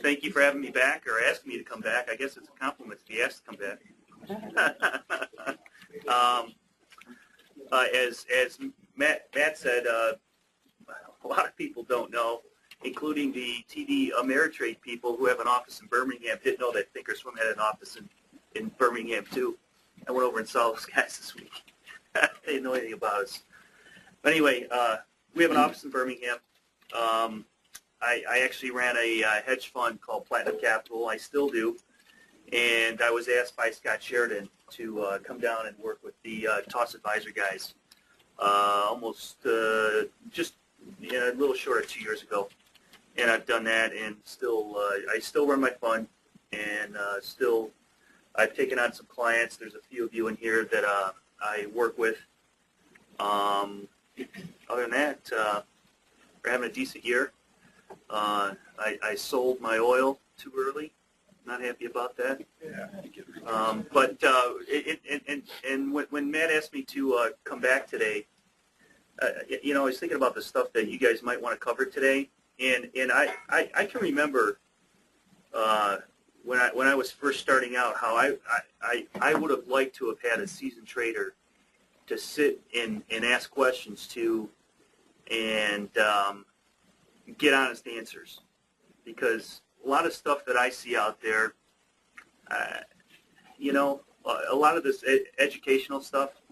Thank you for having me back, or asking me to come back. I guess it's a compliment to be asked to come back. As Matt said, a lot of people don't know, including the TD Ameritrade people who have an office in Birmingham, didn't know that Thinkorswim had an office in Birmingham too. I went over and saw those guys this week. They didn't know anything about us. But anyway, we have an office in Birmingham. I actually ran a hedge fund called Platinum Capital. I still do. And I was asked by Scott Sheridan to come down and work with the Toss Advisor guys just a little short of 2 years ago. And I've done that, and I still run my fund, and I've taken on some clients. There's a few of you in here that I work with. Other than that, we're having a decent year. I sold my oil too early. Not happy about that. Yeah. When Matt asked me to come back today, I was thinking about the stuff that you guys might want to cover today, and I can remember when I was first starting out how I would have liked to have had a seasoned trader to sit and ask questions to and get honest answers, because a lot of stuff that I see out there, a lot of this educational stuff,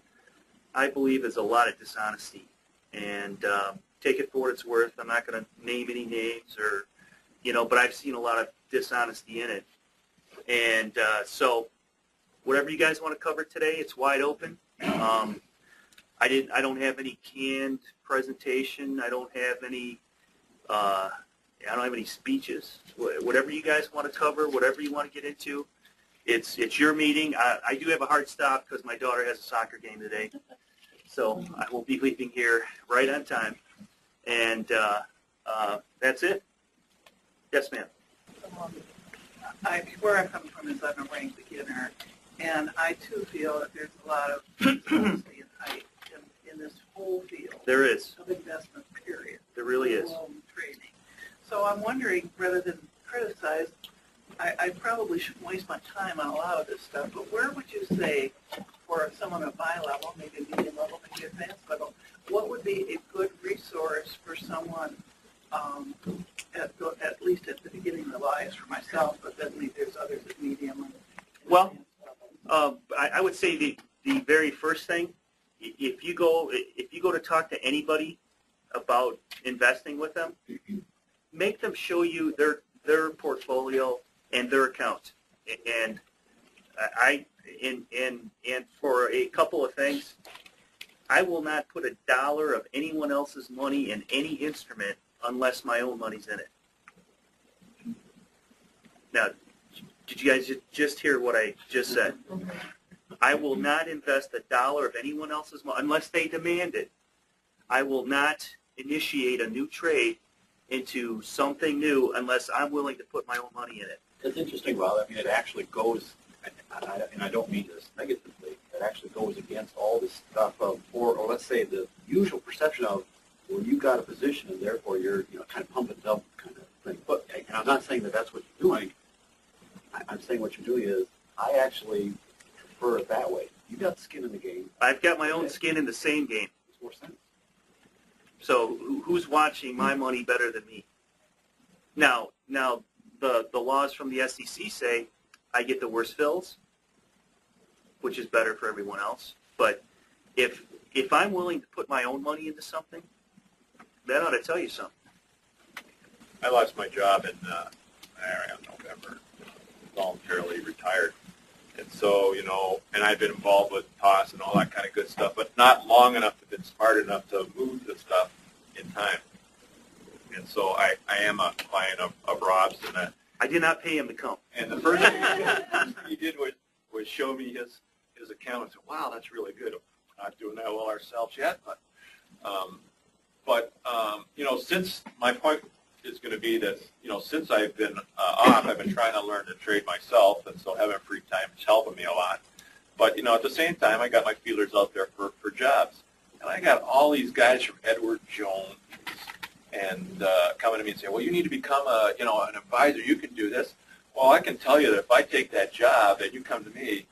I believe is a lot of dishonesty. And take it for what it's worth. I'm not going to name any names but I've seen a lot of dishonesty in it. And so whatever you guys want to cover today, it's wide open. I don't have any canned presentation. I don't have any speeches. Whatever you guys want to cover, whatever you want to get into, it's your meeting. I do have a hard stop because my daughter has a soccer game today, so I will be leaving here right on time. And that's it. Yes, ma'am. Where I'm coming from is I'm a rank beginner, and I too feel that there's a lot of dishonesty and hype in this whole field. There is. Of investment, period. There really is. Trading. So I'm wondering, rather than criticize, I probably shouldn't waste my time on a lot of this stuff, but where would you say, for someone at my level, maybe medium level, maybe advanced level, what would be a good resource for someone, at least at the beginning of their lives, for myself, but then maybe there's others at medium and well, I would say the very first thing, if you go to talk to anybody about investing with them, make them show you their portfolio and their account. And and for a couple of things, I will not put a dollar of anyone else's money in any instrument unless my own money's in it. Now, did you guys just hear what I just said? I will not invest a dollar of anyone else's money unless they demand it. I will not initiate a new trade into something new unless I'm willing to put my own money in it. That's interesting, Rob. I mean, it actually goes, and I don't mean this negatively, it actually goes against all this stuff of, or let's say the usual perception of, well, you got a position and therefore you're kind of pump and dump kind of thing. But and I'm not saying that that's what you're doing. I'm saying what you're doing is, I actually prefer it that way. You got skin in the game. I've got my own skin in the same game. Makes more sense. So who's watching my money better than me? Now the laws from the SEC say I get the worst fills, which is better for everyone else. But if I'm willing to put my own money into something, that ought to tell you something. I lost my job in November, voluntarily retired. And so, and I've been involved with TOS and all that kind of good stuff, but not long enough to been smart enough to move the stuff in time. And so I am a client of Rob's. And I did not pay him to come. And the first thing he did was show me his account and said, wow, that's really good. We're not doing that well ourselves yet. But since my point is going to be that, since I've been off, I've been trying to learn to trade myself, and so having free time is helping me a lot. But, at the same time, I got my feelers out there for jobs. And I got all these guys from Edward Jones and coming to me and saying, well, you need to become an advisor. You can do this. Well, I can tell you that if I take that job and you come to me,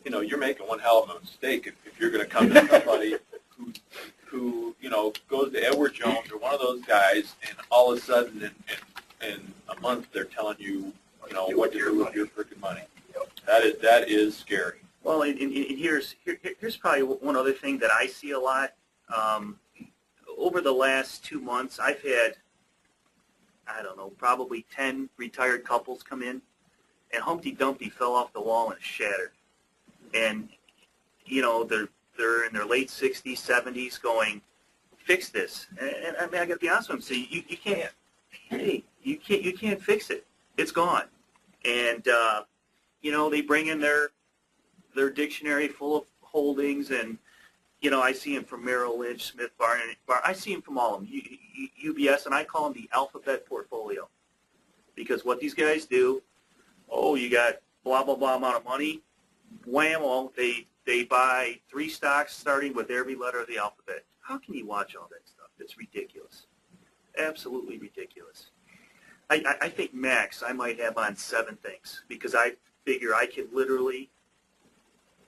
you're making one hell of a mistake if you're going to come to somebody who goes to Edward Jones or one of those guys, and all of a sudden in a month they're telling you, what to do with your freaking money. That is scary. Well, and here's probably one other thing that I see a lot. Over the last 2 months, I've had, I don't know, probably 10 retired couples come in, and Humpty Dumpty fell off the wall and shattered. And, they're in their late 60s, 70s going, fix this. And I mean, I got to be honest with them, say, you can't, hey, you can't fix it. It's gone. And, they bring in their dictionary full of holdings, and, I see them from Merrill Lynch, Smith Barney. I see them from all of them, UBS, and I call them the alphabet portfolio. Because what these guys do, you got blah, blah, blah amount of money, whammo, they buy 3 stocks starting with every letter of the alphabet. How can you watch all that stuff? It's ridiculous. Absolutely ridiculous. I think max I might have on 7 things, because I figure I could literally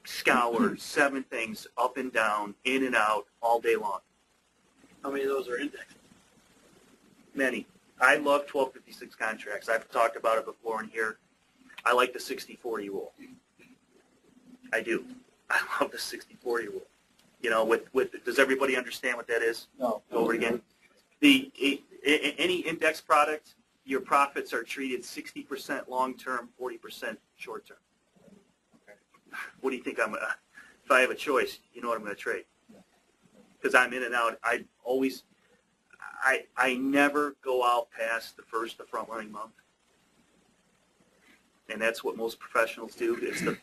scour 7 things up and down, in and out, all day long. How many of those are indexed? Many. I love 1256 contracts. I've talked about it before in here. I like the 60-40 rule. I do. I love the 60-40 rule. Does everybody understand what that is? No. Go over it again. Any index product, your profits are treated 60% long-term, 40% short-term. Okay. What do you think if I have a choice, you know what I'm going to trade? Because I'm in and out. I never go out past the front running month. And that's what most professionals do. It's the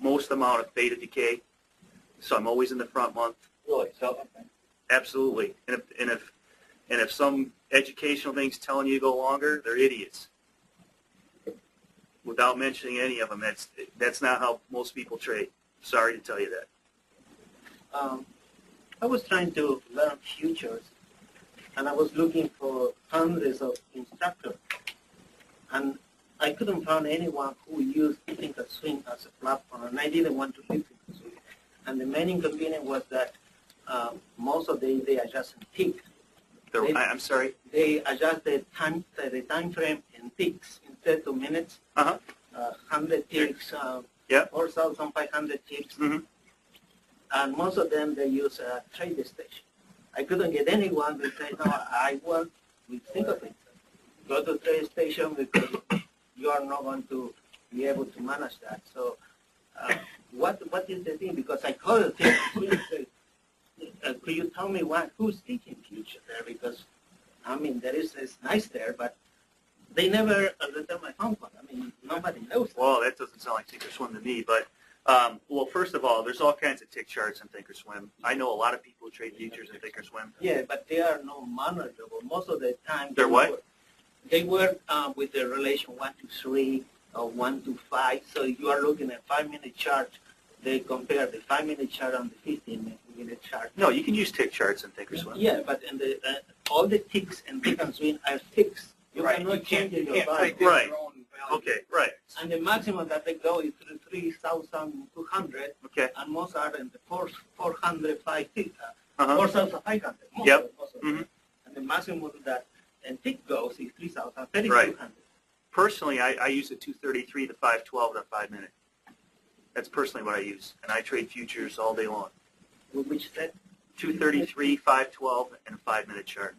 most amount of beta decay. So I'm always in the front month. Really? So, okay. Absolutely. And if some educational thing's telling you to go longer, they're idiots. Without mentioning any of them, that's not how most people trade. Sorry to tell you that. I was trying to learn futures, and I was looking for hundreds of instructors, and I couldn't find anyone who used Thinkorswim as a platform, and I didn't want to use Thinkorswim. And the main inconvenience was that most of the they adjust in tick. I'm sorry? They adjust the time frame in ticks instead of minutes. 100 ticks, 4,500 ticks. Mm-hmm. And most of them, they use a trade station. I couldn't get anyone to say, no, I work with Thinkorswim. Go to trade station because you are not going to be able to manage that. So what is the thing? Because I called Thinkorswim and said, could you tell me who's teaching future there? Because, I mean, it's nice there, but they never return my phone call. I mean, nobody knows that. Well, that doesn't sound like Thinkorswim to me, but well, first of all, there's all kinds of tick charts in Thinkorswim. I know a lot of people who trade futures in Thinkorswim. Yeah, but they are not manageable. Most of the time, They're what? They work with the relation 1 to 3 or 1 to 5. So you are looking at 5-minute chart. They compare the 5-minute chart on the 15-minute chart. No, you can use tick charts in Thinkorswim. Yeah, but all the ticks in Thinkorswim are fixed. You Right. cannot change in your type value. in Right. your own value. Okay, right. And the maximum that they go is 3,200, Okay. and most are in the 405, Uh-huh. 4,500. Yep. Most of them. Mhm. And the maximum that and tick goes is 3,000, Right. Personally, I use the 233, the 512, and the 5-minute. That's personally what I use, and I trade futures all day long. Which set? 233, 512, and a 5-minute chart.